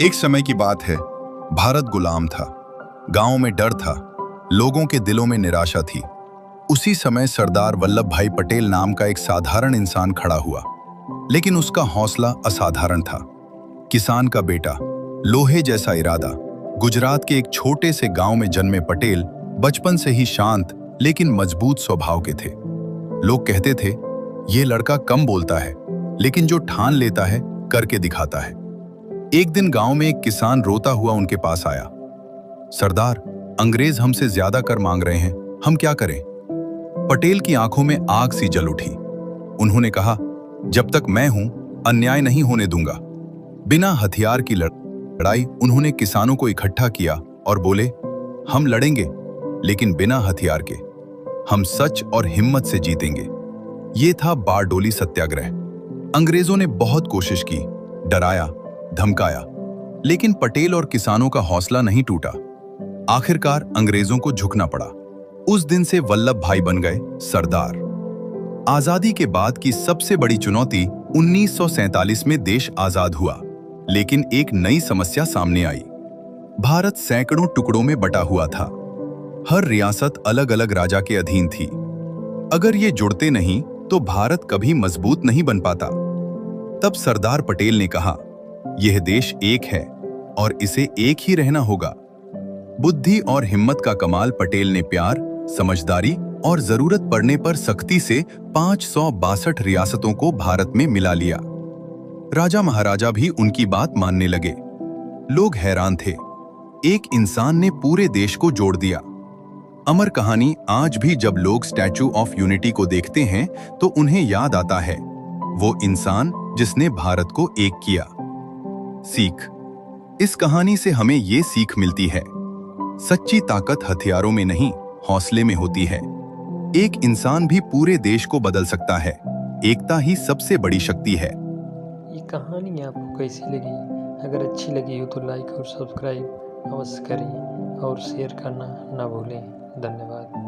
एक समय की बात है। भारत गुलाम था। गांव में डर था। लोगों के दिलों में निराशा थी। उसी समय सरदार वल्लभ भाई पटेल नाम का एक साधारण इंसान खड़ा हुआ, लेकिन उसका हौसला असाधारण था। किसान का बेटा, लोहे जैसा इरादा। गुजरात के एक छोटे से गांव में जन्मे पटेल बचपन से ही शांत लेकिन मजबूत स्वभाव के थे। लोग कहते थे, ये लड़का कम बोलता है, लेकिन जो ठान लेता है करके दिखाता है। एक दिन गांव में एक किसान रोता हुआ उनके पास आया। सरदार, अंग्रेज हमसे ज्यादा कर मांग रहे हैं, हम क्या करें? पटेल की आंखों में आग सी जल उठी। उन्होंने कहा, जब तक मैं हूं, अन्याय नहीं होने दूंगा। बिना हथियार की लड़ाई उन्होंने किसानों को इकट्ठा किया और बोले, हम लड़ेंगे, लेकिन बिना हथियार के। हम सच और हिम्मत से जीतेंगे। ये था बारडोली सत्याग्रह। अंग्रेजों ने बहुत कोशिश की, डराया, धमकाया, लेकिन पटेल और किसानों का हौसला नहीं टूटा। आखिरकार अंग्रेजों को झुकना पड़ा। उस दिन से वल्लभ भाई बन गए सरदार। आजादी के बाद की सबसे बड़ी चुनौती 1947 में देश आजाद हुआ, लेकिन एक नई समस्या सामने आई। भारत सैकड़ों टुकड़ों में बटा हुआ था। हर रियासत अलग अलग राजा के अधीन थी। अगर ये जुड़ते नहीं तो भारत कभी मजबूत नहीं बन पाता। तब सरदार पटेल ने कहा, यह देश एक है और इसे एक ही रहना होगा। बुद्धि और हिम्मत का कमाल पटेल ने प्यार, समझदारी और जरूरत पड़ने पर सख्ती से 562 रियासतों को भारत में मिला लिया। राजा महाराजा भी उनकी बात मानने लगे। लोग हैरान थे, एक इंसान ने पूरे देश को जोड़ दिया। अमर कहानी आज भी जब लोग स्टैच्यू ऑफ यूनिटी को देखते हैं तो उन्हें याद आता है, वो इंसान जिसने भारत को एक किया। सीख। इस कहानी से हमें ये सीख मिलती है, सच्ची ताकत हथियारों में नहीं, हौसले में होती है। एक इंसान भी पूरे देश को बदल सकता है। एकता ही सबसे बड़ी शक्ति है। ये कहानी आपको कैसी लगी? अगर अच्छी लगी हो तो लाइक और सब्सक्राइब अवश्य करें और शेयर करना ना भूलें। धन्यवाद।